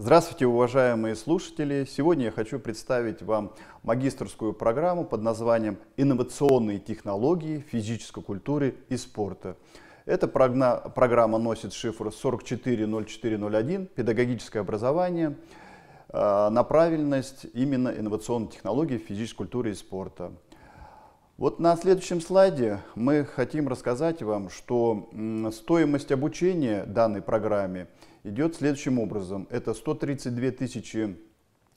Здравствуйте, уважаемые слушатели! Сегодня я хочу представить вам магистерскую программу под названием «Инновационные технологии физической культуры и спорта». Эта программа носит шифр 440401, педагогическое образование, направленность именно инновационные технологии физической культуры и спорта. Вот на следующем слайде мы хотим рассказать вам, что стоимость обучения данной программе идет следующим образом. Это 132 тысячи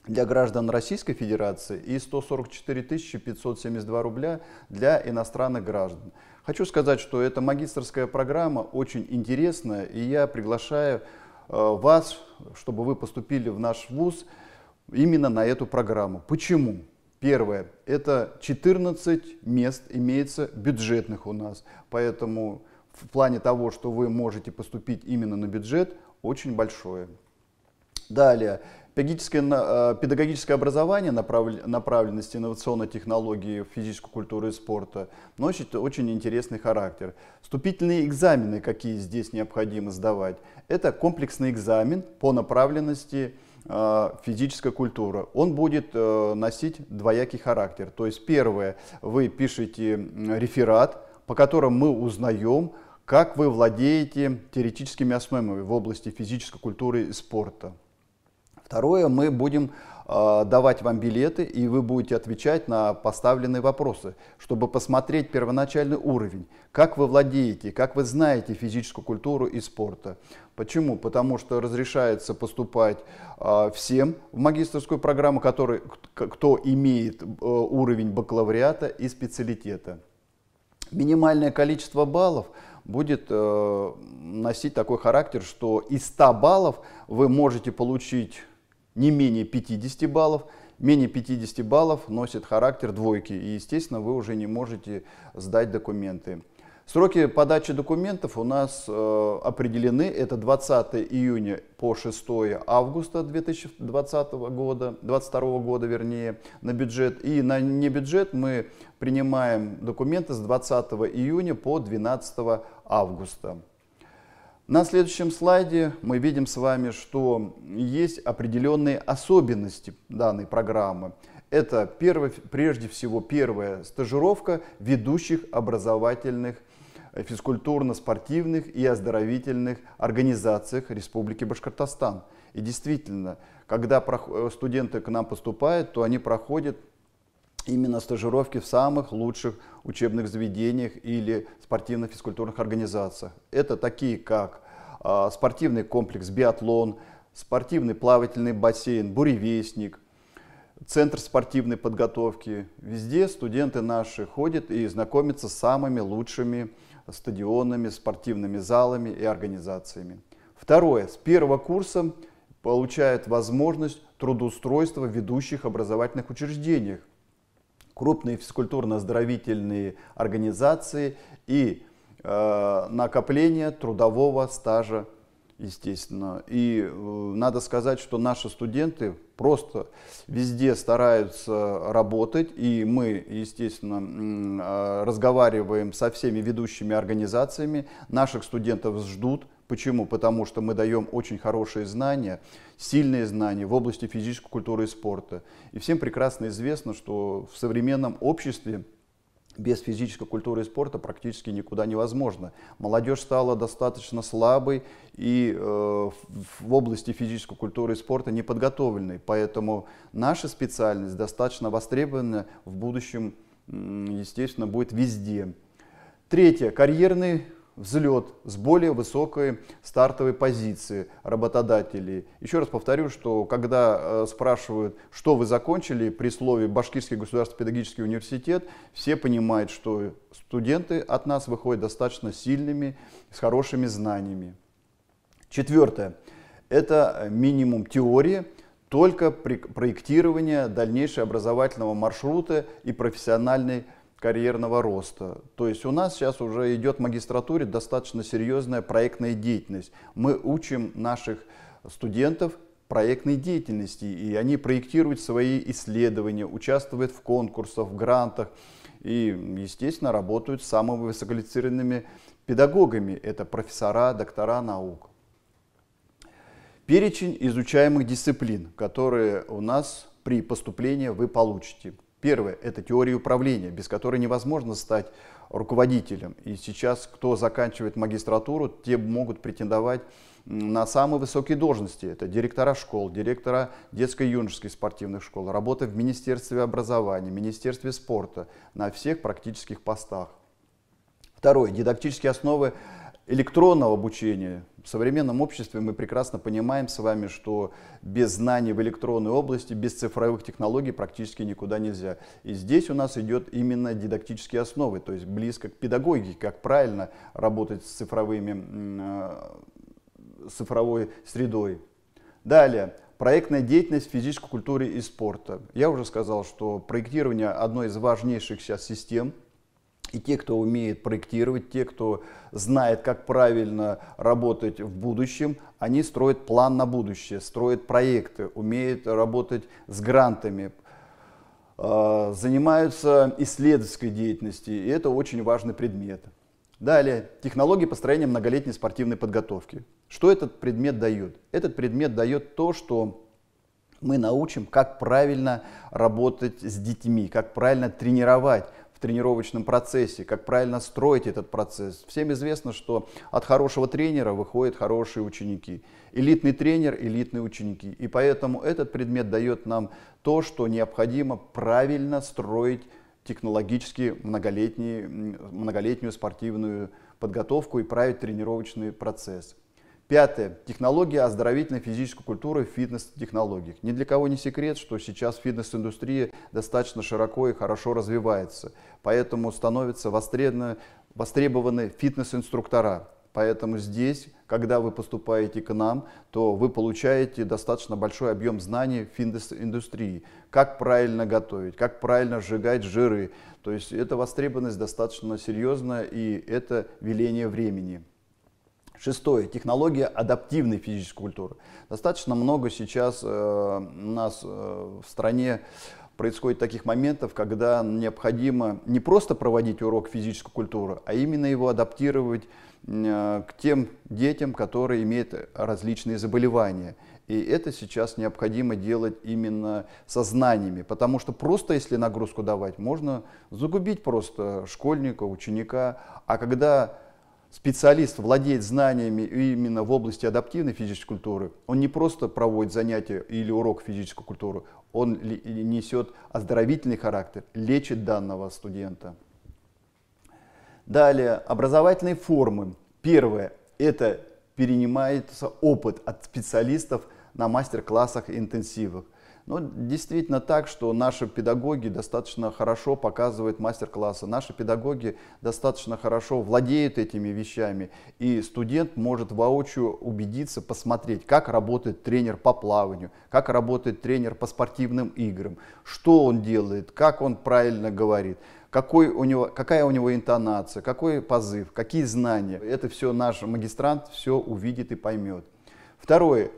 для граждан Российской Федерации и 144 572 рубля для иностранных граждан. Хочу сказать, что эта магистерская программа очень интересная, и я приглашаю вас, чтобы вы поступили в наш вуз именно на эту программу. Почему? Первое, это 14 мест имеется бюджетных у нас, поэтому в плане того, что вы можете поступить именно на бюджет, очень большое. Далее, педагогическое образование направленности инновационной технологии физической культуры и спорта носит очень интересный характер. Вступительные экзамены, какие здесь необходимо сдавать, это комплексный экзамен по направленности физическая культура. Он будет носить двоякий характер. То есть первое, вы пишете реферат, по которому мы узнаем, как вы владеете теоретическими основами в области физической культуры и спорта. Второе, мы будем давать вам билеты, и вы будете отвечать на поставленные вопросы, чтобы посмотреть первоначальный уровень, как вы владеете, как вы знаете физическую культуру и спорта. Почему? Потому что разрешается поступать всем в магистерскую программу, кто имеет уровень бакалавриата и специалитета. Минимальное количество баллов будет носить такой характер, что из 100 баллов вы можете получить не менее 50 баллов. Менее 50 баллов носит характер двойки, и, естественно, вы уже не можете сдать документы. Сроки подачи документов у нас определены. Это 20 июня по 6 августа 2020 года, 2022 года, вернее, на бюджет. И на небюджет мы принимаем документы с 20 июня по 12 августа. На следующем слайде мы видим с вами, что есть определенные особенности данной программы. Это прежде всего первая стажировка в ведущих образовательных, физкультурно-спортивных и оздоровительных организациях Республики Башкортостан. И действительно, когда студенты к нам поступают, то они проходят именно стажировки в самых лучших учебных заведениях или спортивно-физкультурных организациях. Это такие, как спортивный комплекс «Биатлон», спортивный плавательный бассейн «Буревестник», Центр спортивной подготовки. Везде студенты наши ходят и знакомятся с самыми лучшими стадионами, спортивными залами и организациями. Второе. С первого курса получают возможность трудоустройства в ведущих образовательных учреждениях, крупные физкультурно-оздоровительные организации и накопление трудового стажа, естественно. И надо сказать, что наши студенты просто везде стараются работать, и мы, естественно, разговариваем со всеми ведущими организациями. Наших студентов ждут. Почему? Потому что мы даем очень хорошие знания, сильные знания в области физической культуры и спорта. И всем прекрасно известно, что в современном обществе без физической культуры и спорта практически никуда невозможно. Молодежь стала достаточно слабой и в области физической культуры и спорта неподготовленной. Поэтому наша специальность достаточно востребована в будущем, естественно, будет везде. Третье. Карьерный взлет с более высокой стартовой позиции работодателей. Еще раз повторю, что когда спрашивают, что вы закончили, при слове «Башкирский государственный педагогический университет», все понимают, что студенты от нас выходят достаточно сильными, с хорошими знаниями. Четвертое. Это минимум теории, только проектирование дальнейшего образовательного маршрута и профессиональной карьерного роста. То есть у нас сейчас уже идет в магистратуре достаточно серьезная проектная деятельность. Мы учим наших студентов проектной деятельности, и они проектируют свои исследования, участвуют в конкурсах, в грантах и, естественно, работают с самыми высококвалифицированными педагогами. Это профессора, доктора наук. Перечень изучаемых дисциплин, которые у нас при поступлении вы получите. Первое – это теория управления, без которой невозможно стать руководителем. И сейчас, кто заканчивает магистратуру, те могут претендовать на самые высокие должности. Это директора школ, директора детско-юношеских спортивных школ, работа в Министерстве образования, Министерстве спорта, на всех практических постах. Второе – дидактические основы электронного обучения. В современном обществе мы прекрасно понимаем с вами, что без знаний в электронной области, без цифровых технологий практически никуда нельзя. И здесь у нас идет именно дидактические основы, то есть близко к педагогике, как правильно работать с цифровой средой. Далее, проектная деятельность в физической культуре и спорта. Я уже сказал, что проектирование одной из важнейших сейчас систем. И те, кто умеет проектировать, те, кто знает, как правильно работать в будущем, они строят план на будущее, строят проекты, умеют работать с грантами, занимаются исследовательской деятельностью, и это очень важный предмет. Далее, технологии построения многолетней спортивной подготовки. Что этот предмет дает? Этот предмет дает то, что мы научим, как правильно работать с детьми, как правильно тренировать в тренировочном процессе, как правильно строить этот процесс. Всем известно, что от хорошего тренера выходят хорошие ученики. Элитный тренер, элитные ученики. И поэтому этот предмет дает нам то, что необходимо правильно строить технологически многолетнюю спортивную подготовку и править тренировочный процесс. Пятое. Технологии оздоровительной физической культуры в фитнес-технологиях. Ни для кого не секрет, что сейчас фитнес-индустрия достаточно широко и хорошо развивается. Поэтому становятся востребованы фитнес-инструктора. Поэтому здесь, когда вы поступаете к нам, то вы получаете достаточно большой объем знаний в фитнес-индустрии. Как правильно готовить, как правильно сжигать жиры. То есть эта востребованность достаточно серьезная, и это веление времени. Шестое. Технология адаптивной физической культуры. Достаточно много сейчас у нас в стране происходит таких моментов, когда необходимо не просто проводить урок физической культуры, а именно его адаптировать к тем детям, которые имеют различные заболевания. И это сейчас необходимо делать именно со знаниями, потому что просто если нагрузку давать, можно загубить просто школьника, ученика. А когда специалист владеет знаниями именно в области адаптивной физической культуры, он не просто проводит занятия или урок физической культуры, он несет оздоровительный характер, лечит данного студента. Далее, образовательные формы. Первое – это перенимается опыт от специалистов на мастер-классах и интенсивах. Но действительно так, что наши педагоги достаточно хорошо показывают мастер-классы, наши педагоги достаточно хорошо владеют этими вещами, и студент может воочию убедиться, посмотреть, как работает тренер по плаванию, как работает тренер по спортивным играм, что он делает, как он правильно говорит, какая у него интонация, какой позыв, какие знания. Это все наш магистрант все увидит и поймет. Второе.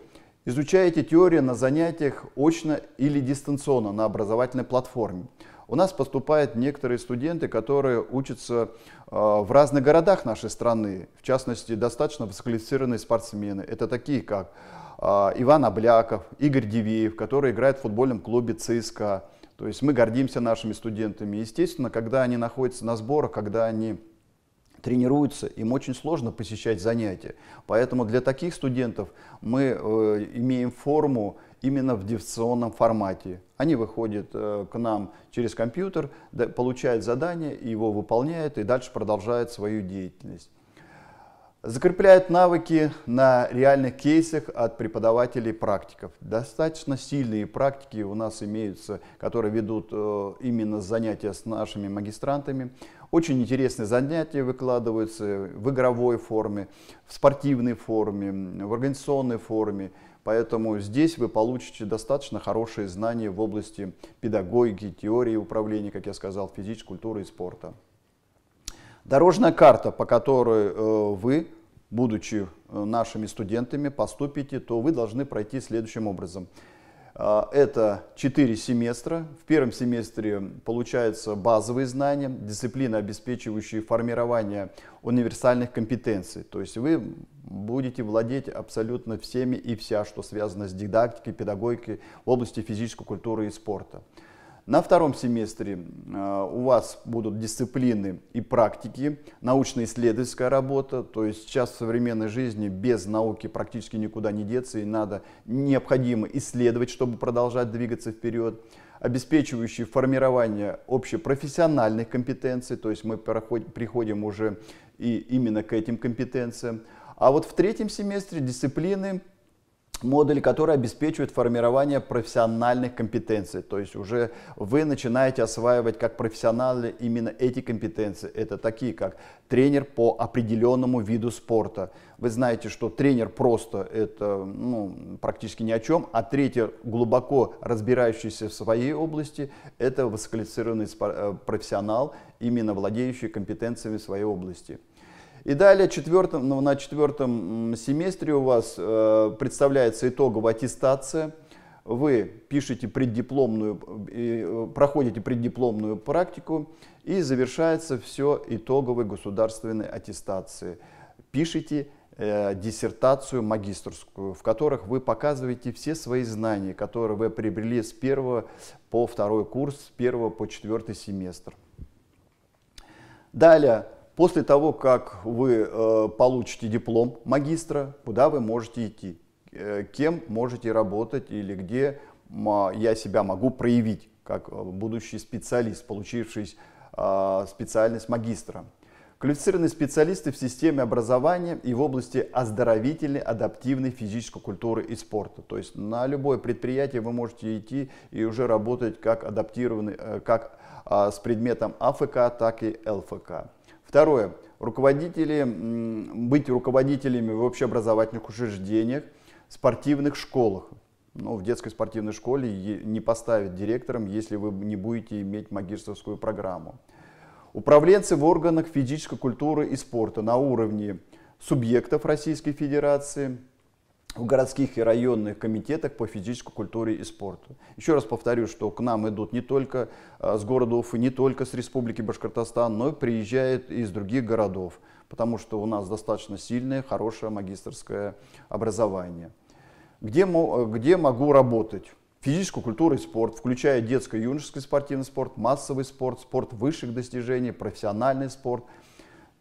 Изучаете теорию на занятиях очно или дистанционно на образовательной платформе. У нас поступают некоторые студенты, которые учатся в разных городах нашей страны. В частности, достаточно высококвалифицированные спортсмены. Это такие, как Иван Обляков, Игорь Дивеев, которые играют в футбольном клубе ЦСКА. То есть мы гордимся нашими студентами. Естественно, когда они находятся на сборах, когда они тренируются, им очень сложно посещать занятия. Поэтому для таких студентов мы имеем форму именно в дистанционном формате. Они выходят к нам через компьютер, получают задание, его выполняют и дальше продолжают свою деятельность. Закрепляют навыки на реальных кейсах от преподавателей практиков. Достаточно сильные практики у нас имеются, которые ведут именно занятия с нашими магистрантами. Очень интересные занятия выкладываются в игровой форме, в спортивной форме, в организационной форме. Поэтому здесь вы получите достаточно хорошие знания в области педагогики, теории управления, как я сказал, физической культуры и спорта. Дорожная карта, по которой вы, будучи нашими студентами, поступите, то вы должны пройти следующим образом. Это 4 семестра. В первом семестре получаются базовые знания, дисциплины, обеспечивающие формирование универсальных компетенций. То есть вы будете владеть абсолютно всеми и вся, что связано с дидактикой, педагогикой в области физической культуры и спорта. На втором семестре у вас будут дисциплины и практики, научно-исследовательская работа. То есть сейчас в современной жизни без науки практически никуда не деться, и необходимо исследовать, чтобы продолжать двигаться вперед. Обеспечивающие формирование общепрофессиональных компетенций, то есть мы приходим уже и именно к этим компетенциям. А вот в третьем семестре дисциплины, модули, которые обеспечивают формирование профессиональных компетенций. То есть уже вы начинаете осваивать как профессионалы именно эти компетенции. Это такие, как тренер по определенному виду спорта. Вы знаете, что тренер просто это практически ни о чем, а тренер, глубоко разбирающийся в своей области, это высококвалифицированный профессионал, именно владеющий компетенциями своей области. И далее на четвертом семестре у вас представляется итоговая аттестация. Вы пишете проходите преддипломную практику, и завершается все итоговой государственной аттестацией. Пишите диссертацию магистерскую, в которых вы показываете все свои знания, которые вы приобрели с 1 по 2 курс, с 1 по 4 семестр. Далее. После того, как вы получите диплом магистра, куда вы можете идти, кем можете работать или где я себя могу проявить как будущий специалист, получивший специальность магистра. Квалифицированные специалисты в системе образования и в области оздоровительной, адаптивной физической культуры и спорта. То есть на любое предприятие вы можете идти и уже работать как адаптированный, как с предметом АФК, так и ЛФК. Второе. Быть руководителями в общеобразовательных учреждениях, спортивных школах. В детской спортивной школе не поставят директором, если вы не будете иметь магистерскую программу. Управленцы в органах физической культуры и спорта на уровне субъектов Российской Федерации, в городских и районных комитетах по физической культуре и спорту. Еще раз повторю, что к нам идут не только с города Уфы, не только с Республики Башкортостан, но и приезжают из других городов, потому что у нас достаточно сильное, хорошее магистерское образование. Где могу работать? Физическую культуру и спорт, включая детско-юношеский спортивный спорт, массовый спорт, спорт высших достижений, профессиональный спорт.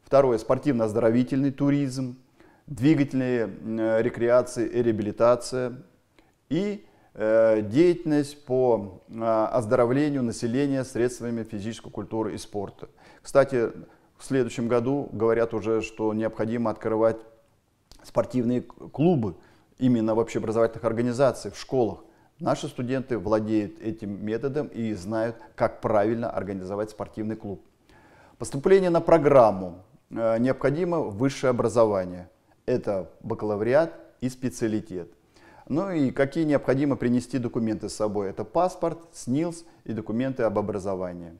Второе. Спортивно-оздоровительный туризм, двигательные рекреации и реабилитация и деятельность по оздоровлению населения средствами физической культуры и спорта. Кстати, в следующем году говорят уже, что необходимо открывать спортивные клубы именно в общеобразовательных организациях, в школах. Наши студенты владеют этим методом и знают, как правильно организовать спортивный клуб. Поступление на программу необходимо высшее образование. Это бакалавриат и специалитет. Ну и какие необходимо принести документы с собой. Это паспорт, СНИЛС и документы об образовании.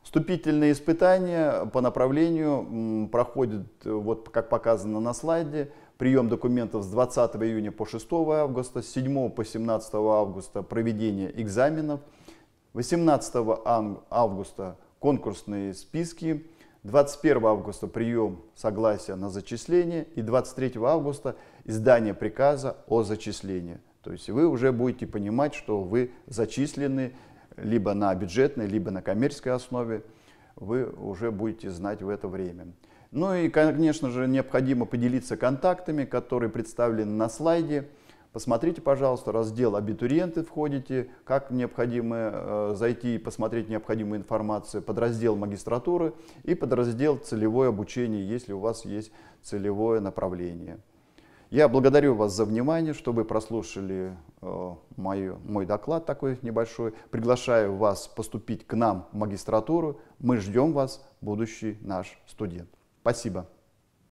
Вступительные испытания по направлению проходят, вот как показано на слайде, прием документов с 20 июня по 6 августа, с 7 по 17 августа проведение экзаменов, 18 августа конкурсные списки, 21 августа прием согласия на зачисление и 23 августа издание приказа о зачислении. То есть вы уже будете понимать, что вы зачислены либо на бюджетной, либо на коммерческой основе. Вы уже будете знать в это время. Ну и, конечно же, необходимо поделиться контактами, которые представлены на слайде. Посмотрите, пожалуйста, раздел «Абитуриенты» входите, как необходимо зайти и посмотреть необходимую информацию, подраздел «Магистратуры» и подраздел «Целевое обучение», если у вас есть целевое направление. Я благодарю вас за внимание, что вы прослушали мой доклад такой небольшой. Приглашаю вас поступить к нам в магистратуру. Мы ждем вас, будущий наш студент. Спасибо.